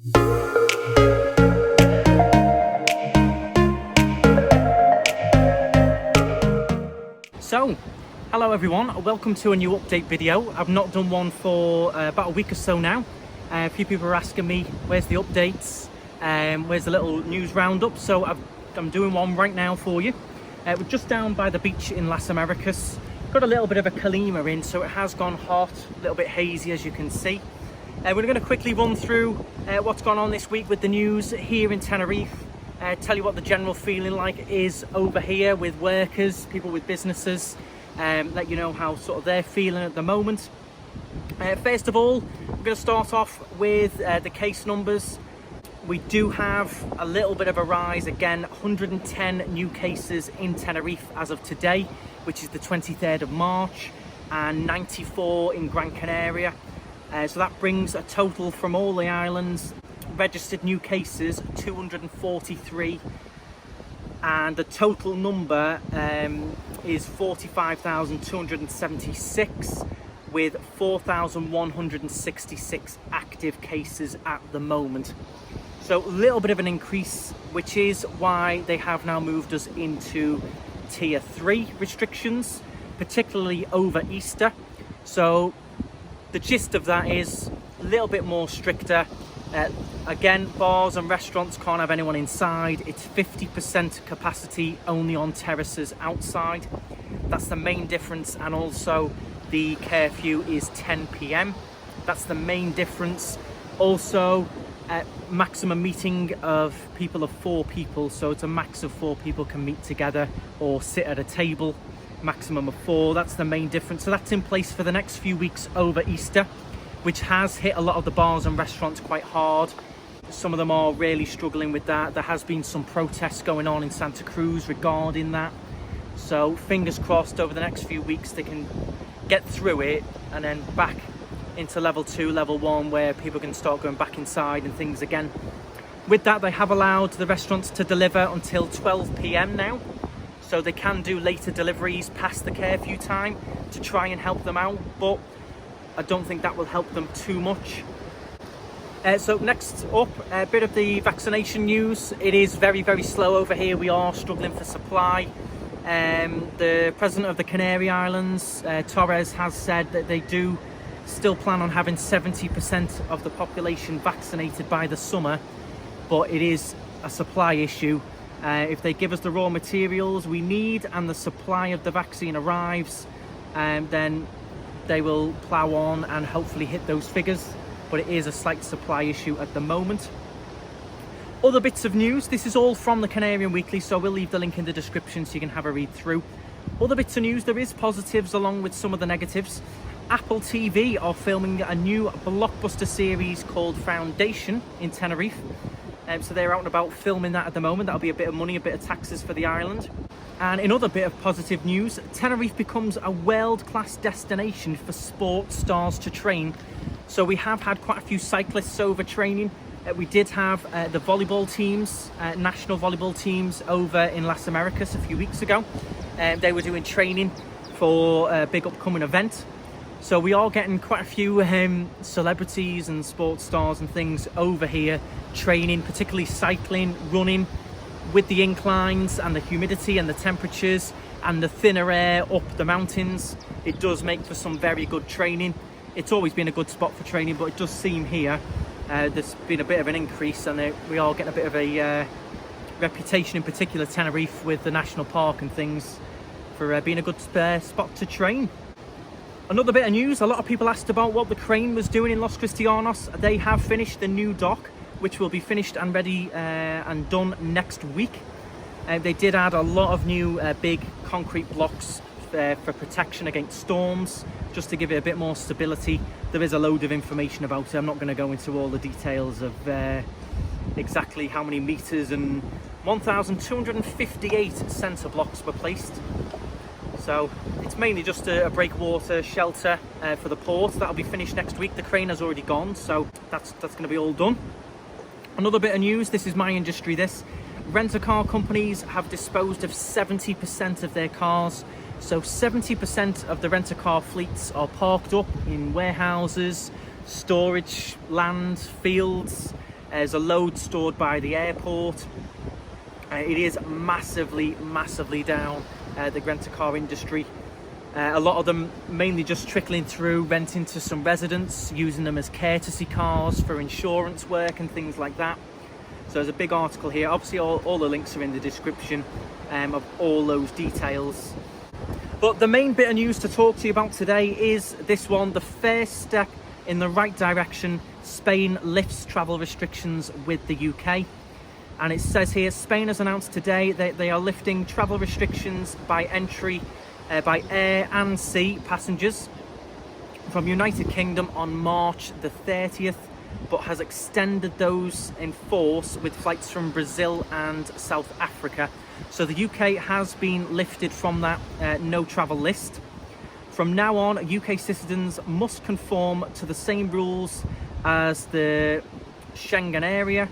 So, hello everyone, welcome to a new update video. I've not done one for about a week or so now. A few people are asking me, where's the updates? Where's the little news roundup? So I'm doing one right now for you. We're just down by the beach in Las Americas. Got a little bit of a Kalima in, so it has gone hot, a little bit hazy as you can see. We're going to quickly run through what's gone on this week with the news here in Tenerife. Tell you what the general feeling like is over here with workers, people with businesses. Let you know how sort of they're feeling at the moment. First of all, we're going to start off with the case numbers. We do have a little bit of a rise again, 110 new cases in Tenerife as of today, which is the 23rd of March, and 94 in Gran Canaria. So that brings a total from all the islands, registered new cases, 243, and the total number is 45,276, with 4,166 active cases at the moment. So a little bit of an increase, which is why they have now moved us into tier 3 restrictions, particularly over Easter. So the gist of that is a little bit more stricter. Again, bars and restaurants can't have anyone inside. It's 50% capacity only on terraces outside. That's the main difference, and also the curfew is 10 p.m. That's the main difference. Also, maximum meeting of people of 4 people, so it's a max of 4 people can meet together or sit at a table, maximum of 4. That's the main difference. So that's in place for the next few weeks over Easter, which has hit a lot of the bars and restaurants quite hard. Some of them are really struggling with that. There has been some protests going on in Santa Cruz regarding that, so fingers crossed over the next few weeks they can get through it and then back into level 2, level 1, where people can start going back inside and things again. With that, they have allowed the restaurants to deliver until 12 p.m. now, so they can do later deliveries past the curfew time to try and help them out, but I don't think that will help them too much. So next up, a bit of the vaccination news. It is very, very slow over here. We are struggling for supply. The president of the Canary Islands, Torres, has said that they do still plan on having 70% of the population vaccinated by the summer, but it is a supply issue. If they give us the raw materials we need and the supply of the vaccine arrives, then they will plough on and hopefully hit those figures, but it is a slight supply issue at the moment. Other bits of news, this is all from the Canarian Weekly, so we'll leave the link in the description so you can have a read through. Other bits of news, there is positives along with some of the negatives. Apple TV are filming a new blockbuster series called Foundation in Tenerife. So they're out and about filming that at the moment. That'll be a bit of money, a bit of taxes for the island. And in other bit of positive news, Tenerife becomes a world-class destination for sports stars to train. So we have had quite a few cyclists over training. We did have the volleyball teams, national volleyball teams over in Las Americas a few weeks ago. They were doing training for a big upcoming event. So we are getting quite a few celebrities and sports stars and things over here training, particularly cycling, running. With the inclines and the humidity and the temperatures and the thinner air up the mountains, it does make for some very good training. It's always been a good spot for training, but it does seem here there's been a bit of an increase, and we are getting a bit of a reputation, in particular Tenerife with the national park and things, for being a good spot to train. Another bit of news, a lot of people asked about what the crane was doing in Los Cristianos. They have finished the new dock, which will be finished and ready and done next week. They did add a lot of new big concrete blocks for protection against storms, just to give it a bit more stability. There is a load of information about it. I'm not going to go into all the details of exactly how many meters, and 1,258 centre blocks were placed. So it's mainly just a breakwater shelter for the port. That'll be finished next week. The crane has already gone, so that's going to be all done. Another bit of news, this is my industry this. Rent-a-car companies have disposed of 70% of their cars. So 70% of the rent-a-car fleets are parked up in warehouses, storage land, fields, There's a load stored by the airport. It is massively down, the rent-a-car industry. A lot of them mainly just trickling through, renting to some residents, using them as courtesy cars for insurance work and things like that. So there's a big article here. Obviously all the links are in the description of all those details. But the main bit of news to talk to you about today is this one: the first step in the right direction. Spain lifts travel restrictions with the UK. And it says here, Spain has announced today that they are lifting travel restrictions by entry by air and sea passengers from United Kingdom on March the 30th, but has extended those in force with flights from Brazil and South Africa. So the UK has been lifted from that no travel list. From now on, UK citizens must conform to the same rules as the Schengen area,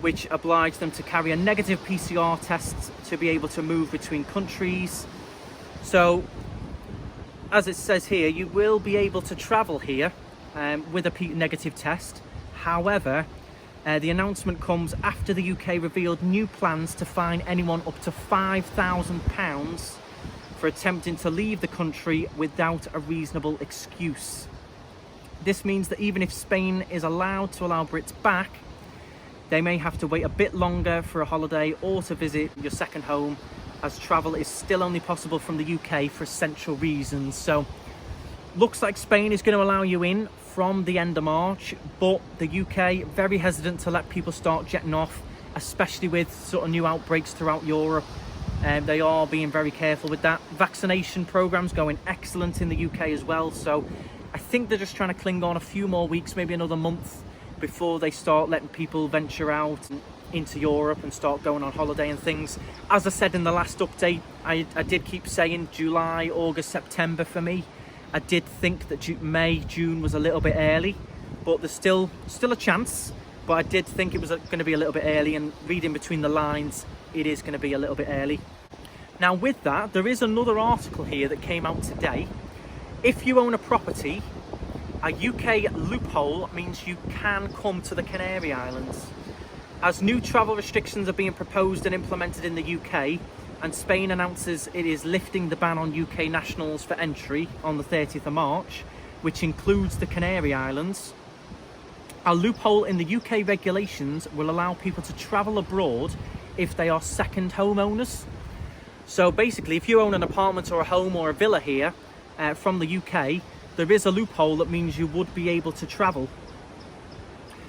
which oblige them to carry a negative PCR test to be able to move between countries. So, as it says here, you will be able to travel here with a negative test. However, the announcement comes after the UK revealed new plans to fine anyone up to £5,000 for attempting to leave the country without a reasonable excuse. This means that even if Spain is allowed to allow Brits back, they may have to wait a bit longer for a holiday or to visit your second home, as travel is still only possible from the UK for essential reasons. So, looks like Spain is going to allow you in from the end of March, but the UK very hesitant to let people start jetting off, especially with sort of new outbreaks throughout Europe. They are being very careful with that. Vaccination programs going excellent in the UK as well. So, I think they're just trying to cling on a few more weeks, maybe another month, before they start letting people venture out into Europe and start going on holiday and things. As I said in the last update, I did keep saying July, August, September for me. I did think that May, June was a little bit early, but there's still a chance. But I did think it was going to be a little bit early, and reading between the lines, it is going to be a little bit early. Now with that, there is another article here that came out today. If you own a property, a UK loophole means you can come to the Canary Islands. As new travel restrictions are being proposed and implemented in the UK, and Spain announces it is lifting the ban on UK nationals for entry on the 30th of March, which includes the Canary Islands, a loophole in the UK regulations will allow people to travel abroad if they are second homeowners. So basically, if you own an apartment or a home or a villa here from the UK, there is a loophole that means you would be able to travel.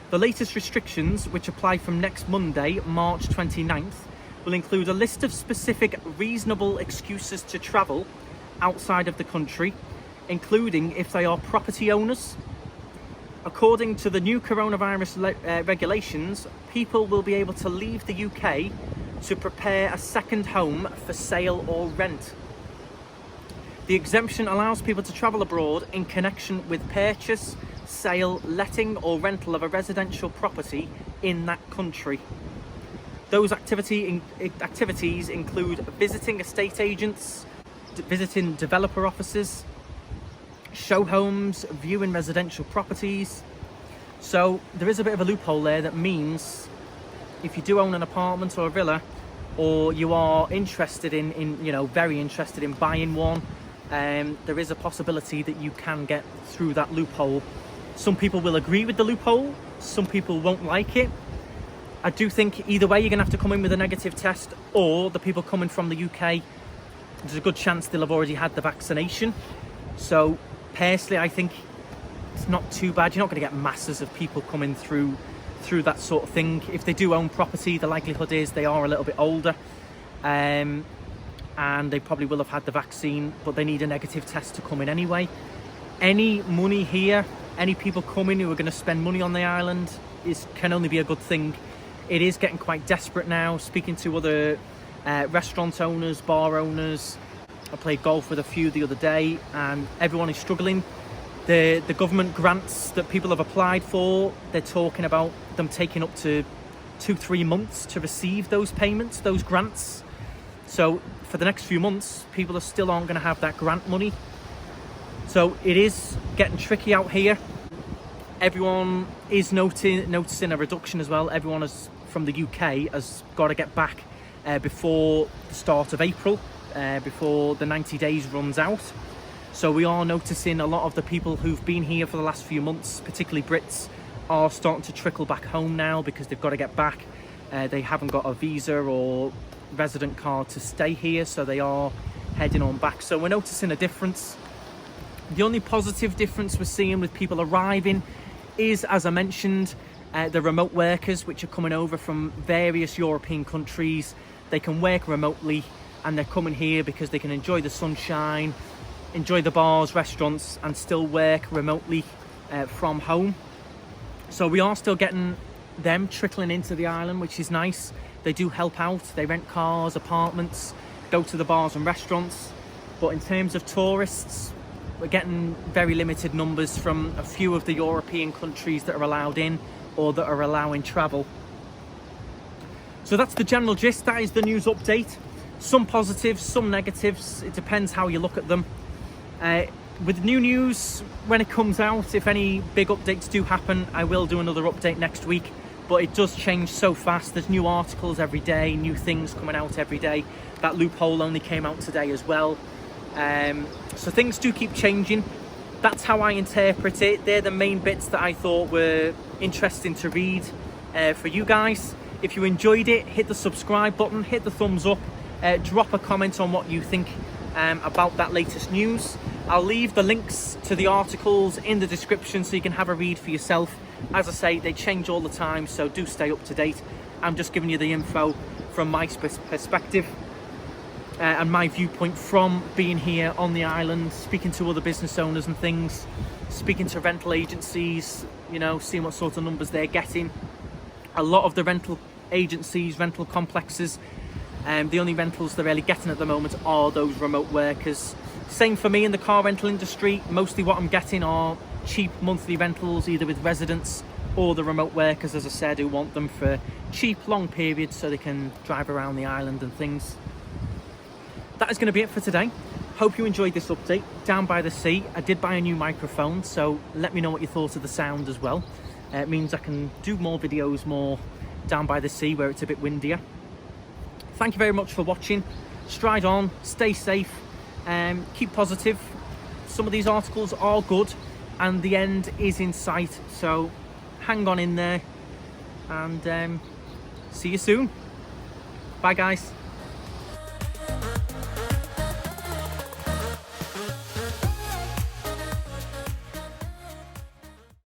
The latest restrictions, which apply from next Monday, March 29th, will include a list of specific reasonable excuses to travel outside of the country, including if they are property owners. According to the new coronavirus regulations, people will be able to leave the UK to prepare a second home for sale or rent. The exemption allows people to travel abroad in connection with purchase, sale, letting or rental of a residential property in that country. Those activities include visiting estate agents, visiting developer offices, show homes, viewing residential properties. So there is a bit of a loophole there that means if you do own an apartment or a villa, or you are interested in very interested in buying one, there is a possibility that you can get through that loophole. Some people will agree with the loophole, some people won't like it. I do think either way you're going to have to come in with a negative test, or the people coming from the UK, there's a good chance they'll have already had the vaccination. So personally, I think it's not too bad. You're not going to get masses of people coming through that sort of thing. If they do own property, the likelihood is they are a little bit older, and they probably will have had the vaccine, but they need a negative test to come in anyway. Any money here, any people coming who are going to spend money on the island, can only be a good thing. It is getting quite desperate now. Speaking to other restaurant owners, bar owners, I played golf with a few the other day, and everyone is struggling. The government grants that people have applied for, they're talking about them taking up to 2-3 months to receive those payments, those grants. So for the next few months, people still aren't going to have that grant money. So it is getting tricky out here. Everyone is noticing a reduction as well. Everyone from the UK has got to get back before the start of April, before the 90 days runs out. So we are noticing a lot of the people who've been here for the last few months, particularly Brits, are starting to trickle back home now because they've got to get back. They haven't got a visa or resident card to stay here, so they are heading on back. So we're noticing a difference. The only positive difference we're seeing with people arriving is, as I mentioned, the remote workers which are coming over from various European countries. They can work remotely and they're coming here because they can enjoy the sunshine, enjoy the bars, restaurants, and still work remotely from home. So we are still getting them trickling into the island, which is nice. They do help out. They rent cars, apartments, go to the bars and restaurants. But in terms of tourists, we're getting very limited numbers from a few of the European countries that are allowed in or that are allowing travel. So that's the general gist. That is the news update. Some positives, some negatives. It depends how you look at them. With new news, when it comes out, if any big updates do happen, I will do another update next week. But it does change so fast. There's new articles every day, new things coming out every day. That loophole only came out today as well. So things do keep changing. That's how I interpret it. They're the main bits that I thought were interesting to read for you guys. If you enjoyed it, hit the subscribe button, hit the thumbs up, drop a comment on what you think about that latest news. I'll leave the links to the articles in the description so you can have a read for yourself. As I say, they change all the time, so do stay up to date. I'm just giving you the info from my perspective and my viewpoint from being here on the island, speaking to other business owners and things, speaking to rental agencies, you know, seeing what sort of numbers they're getting. A lot of the rental agencies, rental complexes, the only rentals they're really getting at the moment are those remote workers. Same for me in the car rental industry. Mostly what I'm getting are cheap monthly rentals, either with residents or the remote workers, as I said, who want them for cheap, long periods so they can drive around the island and things. That is going to be it for today. Hope you enjoyed this update. Down by the sea, I did buy a new microphone, so let me know what you thought of the sound as well. It means I can do more videos more down by the sea where it's a bit windier. Thank you very much for watching. Stride on, stay safe, keep positive. Some of these articles are good and the end is in sight, so hang on in there and see you soon. Bye guys.